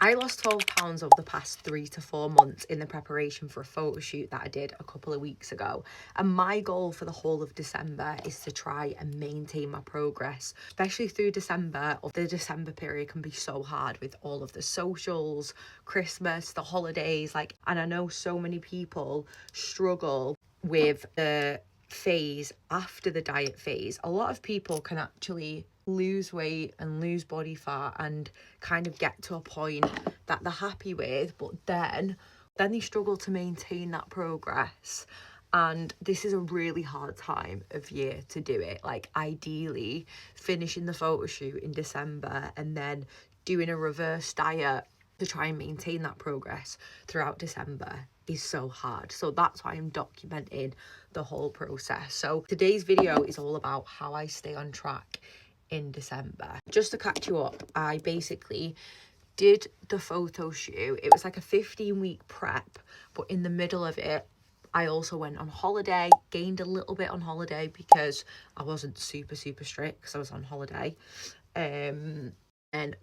I lost 12 pounds over the past 3 to 4 months in the preparation for a photo shoot that I did a couple of weeks ago. And my goal for the whole of December is to try and maintain my progress, especially through December. The December period can be so hard with all of the socials, Christmas, the holidays, and I know so many people struggle with the phase after the diet phase. A lot of people can actually lose weight and lose body fat and kind of get to a point that they're happy with, but then they struggle to maintain that progress. And this is a really hard time of year to do it. Ideally finishing the photo shoot in December and then doing a reverse diet to try and maintain that progress throughout December is so hard. So that's why I'm documenting the whole process. So today's video is all about how I stay on track in December. Just to catch you up, I basically did the photo shoot. It was like a 15-week prep, but in the middle of it, I also went on holiday, gained a little bit on holiday because I wasn't super strict because I was on holiday, and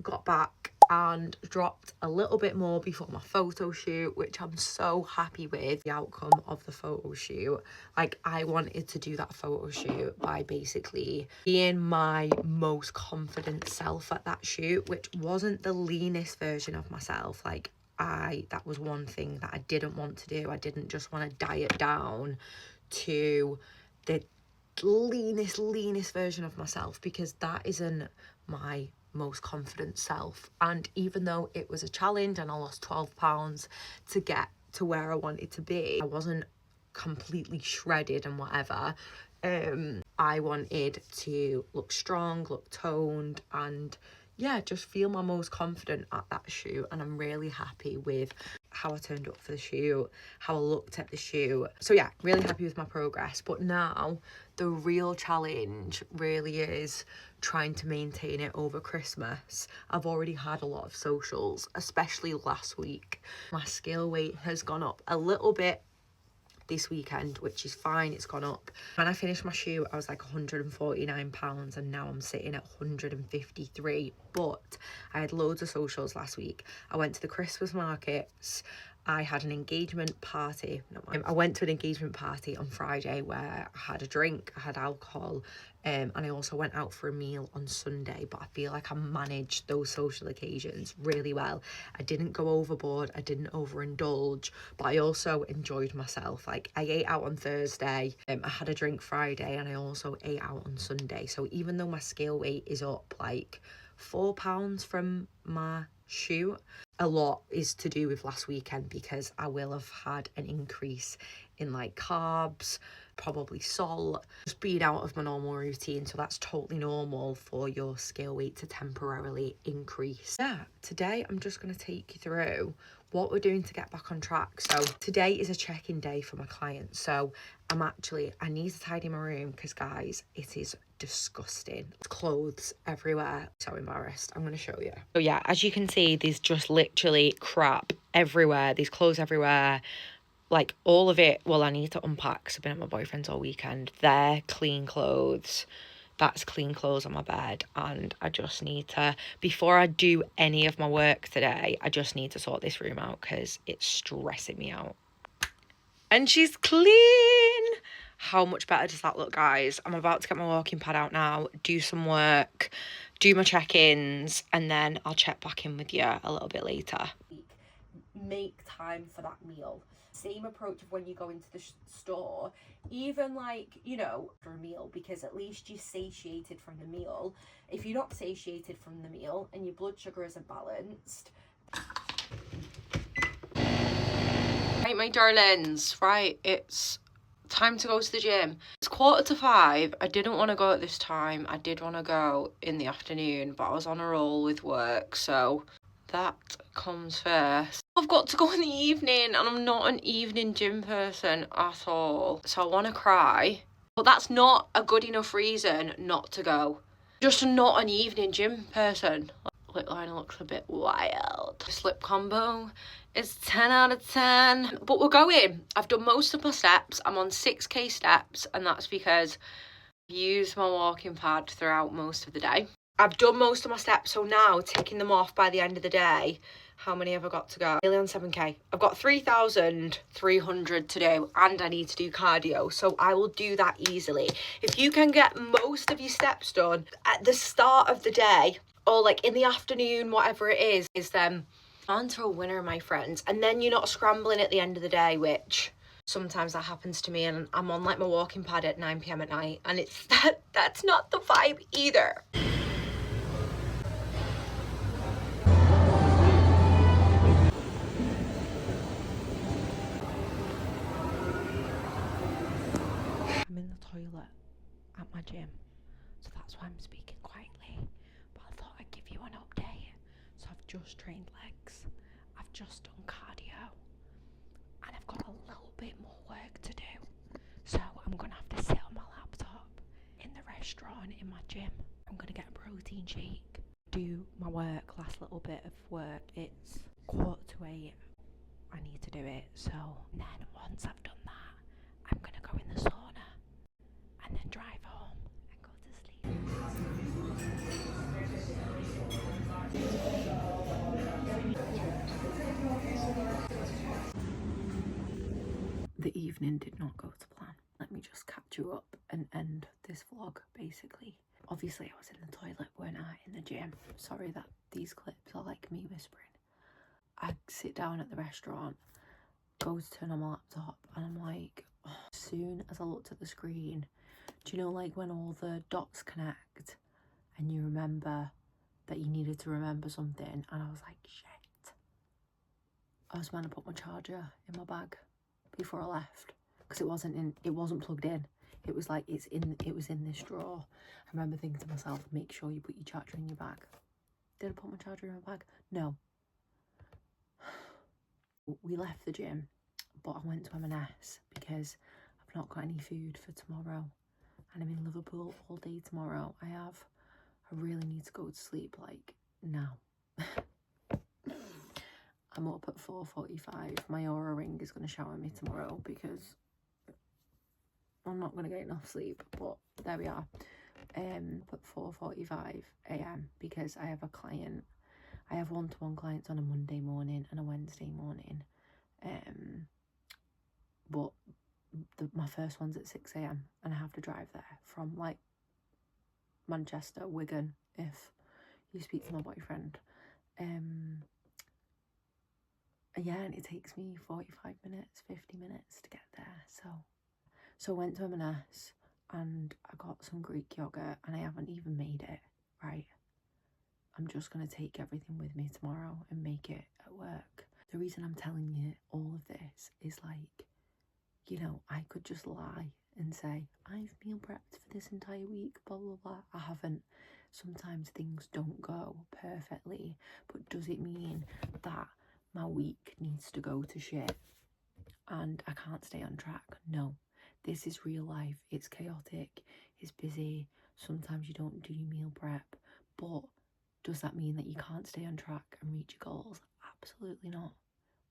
got back and dropped a little bit more before my photo shoot, which I'm so happy with the outcome of the photo shoot. I wanted to do that photo shoot by basically being my most confident self at that shoot, which wasn't the leanest version of myself. That was one thing that I didn't want to do. I didn't just want to diet down to the leanest version of myself, because that isn't my most confident self. And even though it was a challenge and I lost 12 pounds to get to where I wanted to be, I wasn't completely shredded and whatever. I wanted to look strong, look toned, and yeah, just feel my most confident at that shoot. And I'm really happy with how I turned up for the shoot, how I looked at the shoot. So yeah, really happy with my progress. But now the real challenge really is trying to maintain it over Christmas. I've already had a lot of socials, especially last week. My scale weight has gone up a little bit this weekend, which is fine. It's gone up. When I finished my shoot, I was like 149 pounds, and now I'm sitting at 153. But I had loads of socials last week. I went to the Christmas markets. I had an engagement party. I went to an engagement party on Friday where I had a drink, I had alcohol, and I also went out for a meal on Sunday. But I feel like I managed those social occasions really well. I didn't go overboard, I didn't overindulge, but I also enjoyed myself. I ate out on Thursday, I had a drink Friday, and I also ate out on Sunday. So even though my scale weight is up 4 pounds from my shoot, a lot is to do with last weekend, because I will have had an increase in carbs, probably salt, just being out of my normal routine. So that's totally normal for your scale weight to temporarily increase. Yeah, today I'm just going to take you through what we're doing to get back on track. So today is a check-in day for my clients. So I need to tidy my room because, guys, it is disgusting. Clothes everywhere. So embarrassed. I'm going to show you. So yeah, as you can see, there's just literally crap everywhere. There's clothes everywhere. All of it. Well, I need to unpack because I've been at my boyfriend's all weekend. They're clean clothes. That's clean clothes on my bed, and I just need to, before I do any of my work today, I just need to sort this room out because it's stressing me out. And she's clean. How much better does that look, guys? I'm about to get my walking pad out now, do some work, do my check-ins, and then I'll check back in with you a little bit later. Make time for that meal. Same approach of when you go into the store, even for a meal, because at least you're satiated from the meal. If you're not satiated from the meal and your blood sugar isn't balanced. Right, my darlings, right, it's time to go to the gym. It's 4:45. I didn't want to go at this time. I did want to go in the afternoon, but I was on a roll with work, so that comes first. I've got to go in the evening, and I'm not an evening gym person at all, so I want to cry, but that's not a good enough reason not to go. Just not an evening gym person. Lip liner looks a bit wild. This lip combo is 10 out of 10, but we're going. I've done most of my steps. I'm on 6k steps, and that's because I've used my walking pad throughout most of the day. I've done most of my steps, so now ticking them off by the end of the day. How many have I got to go? Nearly on 7k. I've got 3,300 to do, and I need to do cardio, so I will do that easily. If you can get most of your steps done at the start of the day, or like in the afternoon, whatever it is then on to a winner, my friends. And then you're not scrambling at the end of the day, which sometimes that happens to me, and I'm on like my walking pad at 9 p.m. at night, and it's that's not the vibe either. I'm in the toilet at my gym, so that's why I'm speaking quietly. But I thought I'd give you an update. So I've just trained legs, I've just done cardio, and I've got a little bit more work to do. So I'm gonna have to sit on my laptop in the restaurant in my gym. I'm gonna get a protein shake, do my work, last little bit of work. It's 7:45. I need to do it. So then once I've done that, I'm gonna go in the sauna and then drive home and go to sleep. The evening did not go to plan. Let me just catch you up and end this vlog, basically. Obviously, I was in the toilet, weren't I, in the gym. Sorry that these clips are like me whispering. I sit down at the restaurant, go to turn on my laptop, and I'm like, oh, as soon as I looked at the screen, do you know like when all the dots connect and you remember that you needed to remember something? And I was like, shit. I was meant to put my charger in my bag before I left, because it wasn't plugged in. It was like it was in this drawer. I remember thinking to myself, make sure you put your charger in your bag. Did I put my charger in my bag? No. We left the gym, but I went to M&S because I've not got any food for tomorrow, and I'm in Liverpool all day tomorrow. I really need to go to sleep like now. I'm up at 4:45. My Aura ring is going to shower me tomorrow because I'm not going to get enough sleep, but there we are. At 4:45 a.m. because I have a client. I have one-to-one clients on a Monday morning and a Wednesday morning. But my first one's at 6 a.m. and I have to drive there from like Manchester, Wigan, if you speak to my boyfriend. Yeah, and it takes me 45 minutes, 50 minutes to get there. So I went to M&S and I got some Greek yogurt, and I haven't even made it, right? I'm just going to take everything with me tomorrow and make it at work. The reason I'm telling you all of this is like, you know, I could just lie and say, I've meal prepped for this entire week, blah, blah, blah. I haven't. Sometimes things don't go perfectly, but does it mean that my week needs to go to shit and I can't stay on track? No. This is real life. It's chaotic. It's busy. Sometimes you don't do your meal prep, but does that mean that you can't stay on track and reach your goals? Absolutely not.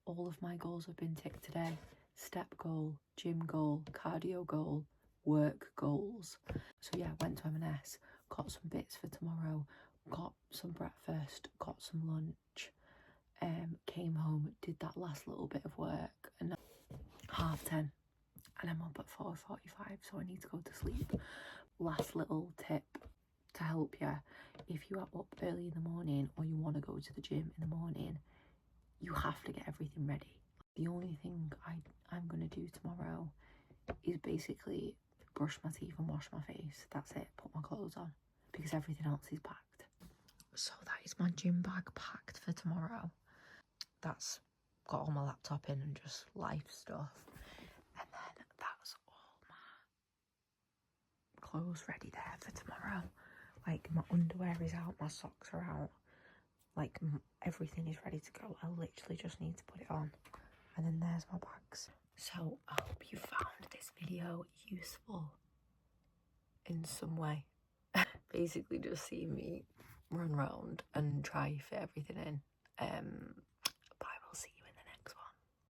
All of my goals have been ticked today. Step goal, gym goal, cardio goal, work goals. So yeah, went to M&S, got some bits for tomorrow, got some breakfast, got some lunch, came home, did that last little bit of work, and 10:30, and I'm up at 4:45, so I need to go to sleep. Last little tip to help you: if you are up early in the morning or you want to go to the gym in the morning, you have to get everything ready. The only thing I'm going to do tomorrow is basically brush my teeth and wash my face. That's it. Put my clothes on, because everything else is packed. So that is my gym bag packed for tomorrow. That's got all my laptop in and just life stuff. And then that's all my clothes ready there for tomorrow. Like my underwear is out, my socks are out. Like everything is ready to go. I literally just need to put it on. And then there's my bags. So I hope you found this video useful in some way. Basically just see me run around and try fit everything in.